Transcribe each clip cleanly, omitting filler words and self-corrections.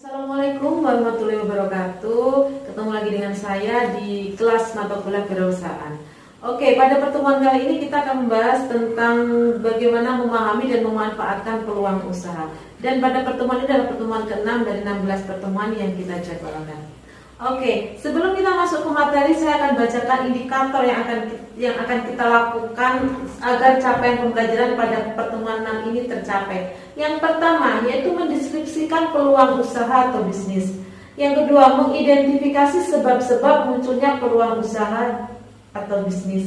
Assalamualaikum warahmatullahi wabarakatuh. Ketemu lagi dengan saya di kelas mata kuliah Kewirausahaan. Oke, pada pertemuan kali ini kita akan membahas tentang bagaimana memahami dan memanfaatkan peluang usaha. Dan pada pertemuan ini adalah pertemuan ke-6 dari 16 pertemuan yang kita jadwalkan. Oke, sebelum kita masuk ke materi, saya akan bacakan indikator yang akan kita lakukan agar capaian pembelajaran pada pertemuan 6 ini tercapai. Yang pertama, yaitu mendeskripsikan peluang usaha atau bisnis. Yang kedua, mengidentifikasi sebab-sebab munculnya peluang usaha atau bisnis.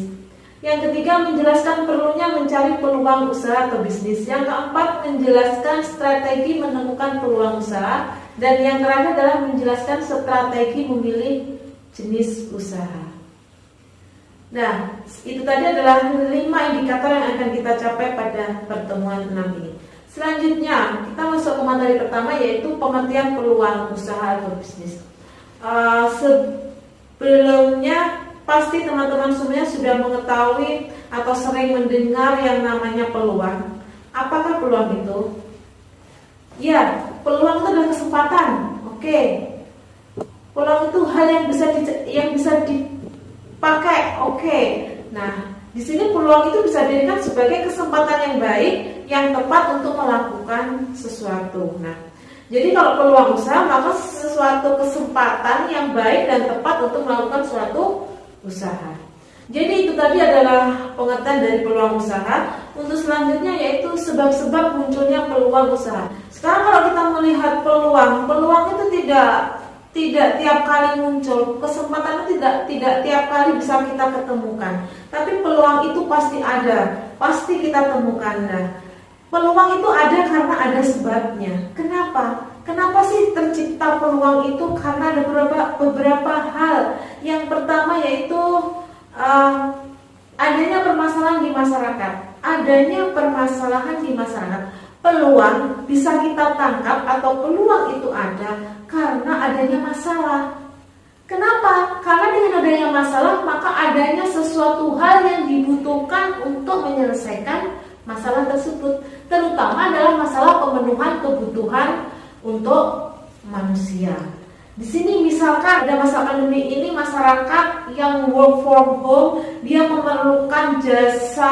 Yang ketiga, menjelaskan perlunya mencari peluang usaha atau bisnis. Yang keempat, menjelaskan strategi menemukan peluang usaha. Dan yang terakhir adalah menjelaskan strategi memilih jenis usaha. Nah, itu tadi adalah 5 indikator yang akan kita capai pada pertemuan 6 ini. Selanjutnya, kita masuk ke materi pertama, yaitu pengertian peluang usaha atau bisnis. Sebelumnya, pasti teman-teman semuanya sudah mengetahui atau sering mendengar yang namanya peluang. Apakah peluang itu? Ya, peluang itu adalah kesempatan. Oke. Peluang itu hal yang bisa dipakai. Oke. Nah, di sini peluang itu bisa dijadikan sebagai kesempatan yang baik yang tepat untuk melakukan sesuatu. Nah, jadi kalau peluang usaha maka sesuatu kesempatan yang baik dan tepat untuk melakukan suatu usaha. Jadi itu tadi adalah pengertian dari peluang usaha. Untuk selanjutnya yaitu sebab-sebab munculnya peluang usaha. Sekarang kalau kita melihat peluang itu tidak tiap kali muncul, kesempatan itu tidak tiap kali bisa kita ketemukan. Tapi peluang itu pasti ada, pasti kita temukan. Nah, peluang itu ada karena ada sebabnya. Kenapa? Kenapa sih tercipta peluang itu? Karena ada beberapa hal. Yang pertama yaitu adanya permasalahan di masyarakat. Peluang bisa kita tangkap atau peluang itu ada karena adanya masalah. Kenapa? Karena dengan adanya masalah maka adanya sesuatu hal yang dibutuhkan untuk menyelesaikan masalah tersebut. Terutama adalah masalah pemenuhan kebutuhan untuk manusia. Di sini misalkan ada masa pandemi ini masyarakat yang work from home, dia memerlukan jasa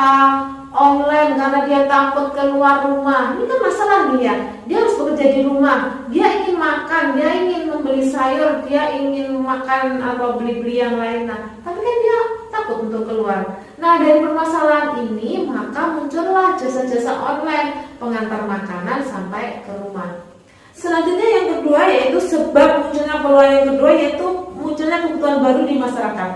online karena dia takut keluar rumah. Ini kan masalah nih ya. Dia harus bekerja di rumah. Dia ingin makan, dia ingin membeli sayur, dia ingin makan atau beli-beli yang lain. Nah, tapi kan dia takut untuk keluar. Nah, dari permasalahan ini maka muncullah jasa-jasa online pengantar makanan sampai ke rumah. Selanjutnya yang kedua yaitu sebab munculnya peluang yang kedua yaitu munculnya kebutuhan baru di masyarakat.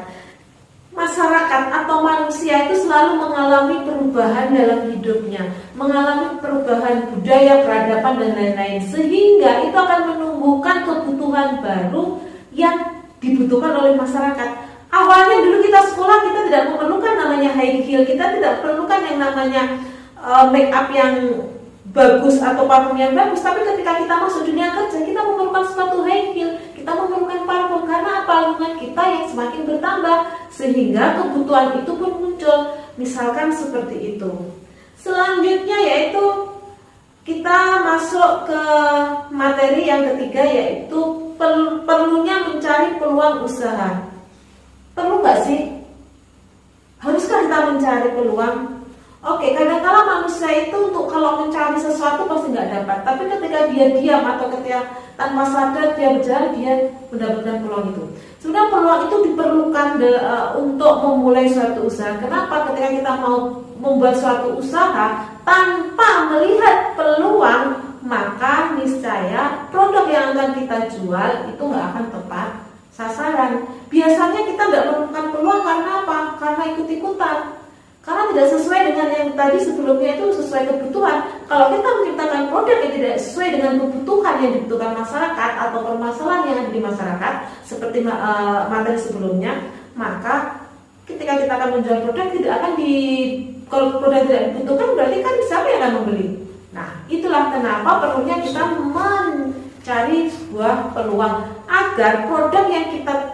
Masyarakat atau manusia itu selalu mengalami perubahan dalam hidupnya, mengalami perubahan budaya, peradaban dan lain-lain, sehingga itu akan menumbuhkan kebutuhan baru yang dibutuhkan oleh masyarakat. Awalnya dulu kita sekolah kita tidak memerlukan namanya high heel, kita tidak memerlukan yang namanya make up yang bagus atau parfum yang bagus, tapi ketika kita masuk dunia kerja kita memerlukan sepatu high heel, kita memerlukan parfum karena apa? Lingkungan kita yang semakin bertambah sehingga kebutuhan itu pun muncul. Misalkan seperti itu. Selanjutnya yaitu kita masuk ke materi yang ketiga yaitu perlunya mencari peluang usaha. Perlu nggak sih? Haruskah kita mencari peluang? Oke, kadang-kala manusia itu untuk kalau mencari sesuatu pasti nggak dapat. Tapi ketika dia diam atau ketika tanpa sadar dia berjalan, dia mendapatkan peluang itu. Sebenarnya peluang itu diperlukan untuk memulai suatu usaha. Kenapa? Ketika kita mau membuat suatu usaha tanpa melihat peluang, maka niscaya produk yang akan kita jual itu nggak akan tepat sasaran. Biasanya kita nggak menemukan peluang karena apa? Karena ikut-ikutan. Karena tidak sesuai dengan yang tadi sebelumnya itu sesuai kebutuhan. Kalau kita menciptakan produk yang tidak sesuai dengan kebutuhan yang dibutuhkan masyarakat atau permasalahan yang ada di masyarakat seperti materi sebelumnya, maka ketika kita akan menjual produk kalau produk tidak dibutuhkan berarti kan siapa yang akan membeli? Nah, itulah kenapa perlunya kita mencari sebuah peluang agar produk yang kita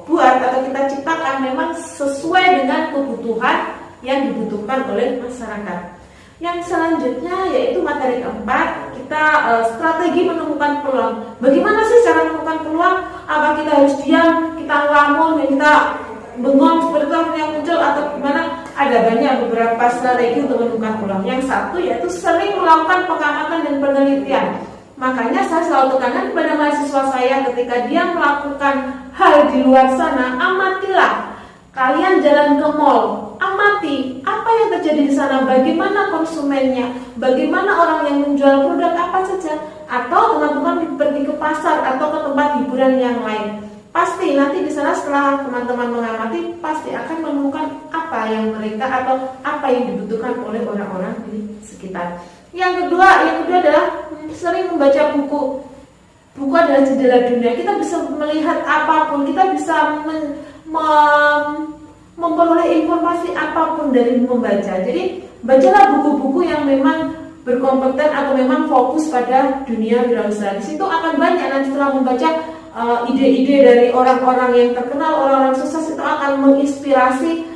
buat atau kita ciptakan memang sesuai dengan kebutuhan yang dibutuhkan oleh masyarakat. Yang selanjutnya yaitu materi keempat, kita strategi menemukan peluang. Bagaimana sih cara menemukan peluang? Apa kita harus diam, kita ngelamun, dan kita bengong seperti itu yang muncul, atau gimana? Ada banyak beberapa strategi untuk menemukan peluang. Yang satu yaitu sering melakukan pengamatan dan penelitian. Makanya saya selalu tekankan kepada mahasiswa saya ketika dia melakukan hal di luar sana, amatilah. Kalian jalan ke mall, amati apa yang terjadi di sana, bagaimana konsumennya, bagaimana orang yang menjual produk apa saja, atau teman-teman pergi ke pasar atau ke tempat hiburan yang lain. Pasti nanti di sana setelah teman-teman mengamati, pasti akan menemukan apa yang mereka atau apa yang dibutuhkan oleh orang-orang di sekitar. Yang kedua adalah sering membaca buku. Buku adalah jendela dunia. Kita bisa melihat apapun, kita bisa memperoleh informasi apapun dari membaca. Jadi bacalah buku-buku yang memang berkompeten atau memang fokus pada dunia wirausaha. Di situ akan banyak nanti setelah membaca ide-ide dari orang-orang yang terkenal, orang-orang sukses, itu akan menginspirasi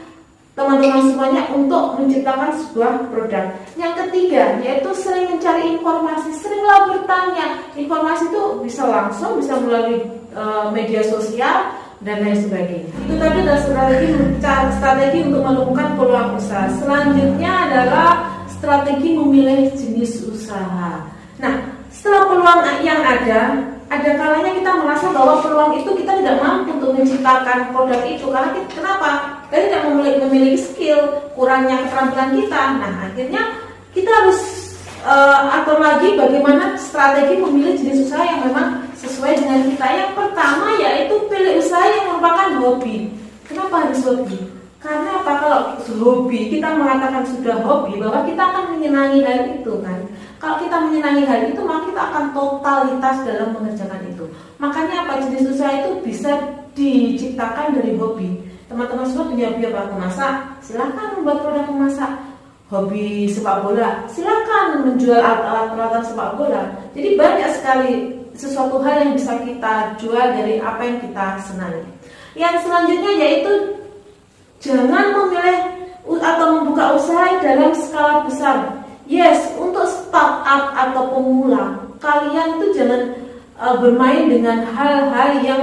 teman-teman semuanya untuk menciptakan sebuah produk. Yang ketiga yaitu sering mencari informasi, seringlah bertanya. Informasi itu bisa langsung, bisa melalui media sosial dan lain sebagainya. Itu tadi adalah strategi untuk menemukan peluang usaha. Selanjutnya adalah strategi memilih jenis usaha. Nah, setelah peluang yang ada kalanya kita merasa bahwa peluang itu kita tidak mampu untuk menciptakan produk itu. Karena kenapa? Kita tidak memiliki skill, kurangnya keterampilan kita. Nah, akhirnya kita harus atur lagi bagaimana strategi memilih jenis usaha yang memang sesuai dengan kita. Yang pertama yaitu pilih usaha yang merupakan hobi. Kenapa harus hobi? Karena apa? Kalau hobi, kita mengatakan sudah hobi, bahwa kita akan menyenangi hal itu kan. Kalau kita menyenangi hal itu, maka kita akan totalitas dalam mengerjakan itu. Makanya apa? Jenis usaha itu bisa diciptakan dari hobi. Teman-teman semua punya hobi apa? Memasak, silahkan membuat produk memasak. Hobi sepak bola, silakan menjual alat-alat peralatan sepak bola. Jadi banyak sekali sesuatu hal yang bisa kita jual dari apa yang kita senangi. Yang selanjutnya yaitu jangan memilih atau membuka usaha dalam skala besar. Yes, untuk startup atau pemula, kalian itu jangan bermain dengan hal-hal yang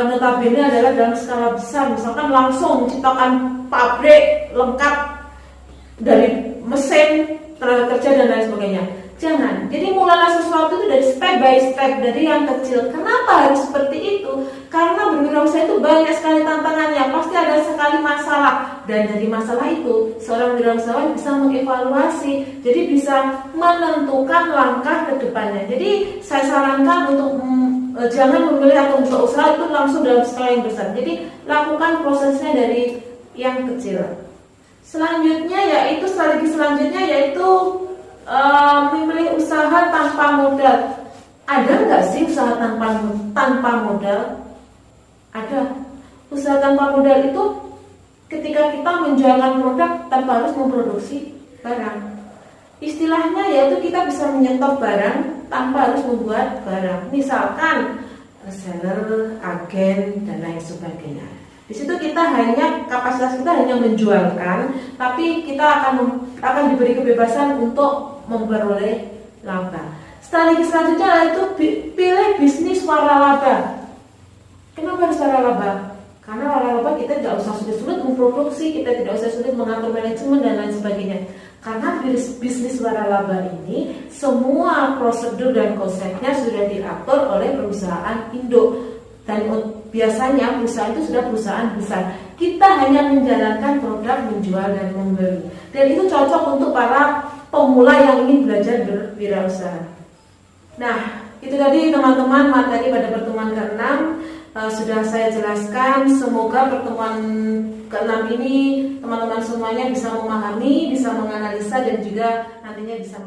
notabene adalah dalam skala besar. Misalkan langsung menciptakan pabrik lengkap dari mesin, tenaga kerja dan lain sebagainya. Jangan. Jadi mulailah sesuatu itu dari step by step, dari yang kecil. Kenapa harus seperti itu? Karena berwirausaha itu banyak sekali tantangannya, pasti ada sekali masalah. Dan dari masalah itu, seorang wirausahawan bisa mengevaluasi, jadi bisa menentukan langkah ke depannya. Jadi saya sarankan untuk jangan memilih atau membuka usaha itu langsung dalam skala yang besar. Jadi lakukan prosesnya dari yang kecil. Strategi selanjutnya yaitu memilih usaha tanpa modal. Ada nggak sih usaha tanpa modal? Ada. Usaha tanpa modal itu ketika kita menjualkan produk tanpa harus memproduksi barang. Istilahnya yaitu kita bisa menyetop barang tanpa harus membuat barang. Misalkan reseller, agen dan lain sebagainya. Di situ kapasitas kita hanya menjualkan, tapi kita akan diberi kebebasan untuk memperoleh laba. Strategi selanjutnya yaitu pilih bisnis waralaba. Kenapa harus waralaba? Karena waralaba kita tidak usah sulit-sulit memproduksi, kita tidak usah sulit mengatur manajemen dan lain sebagainya. Karena bisnis waralaba ini semua prosedur dan konsepnya sudah diatur oleh perusahaan induk. Dan biasanya perusahaan itu sudah perusahaan besar. Kita hanya menjalankan produk, menjual dan membeli. Dan itu cocok untuk para pemula yang ingin belajar berwirausaha. Nah, itu tadi teman-teman materi pada pertemuan ke-6 sudah saya jelaskan. Semoga pertemuan ke-6 ini teman-teman semuanya bisa memahami, bisa menganalisa dan juga nantinya bisa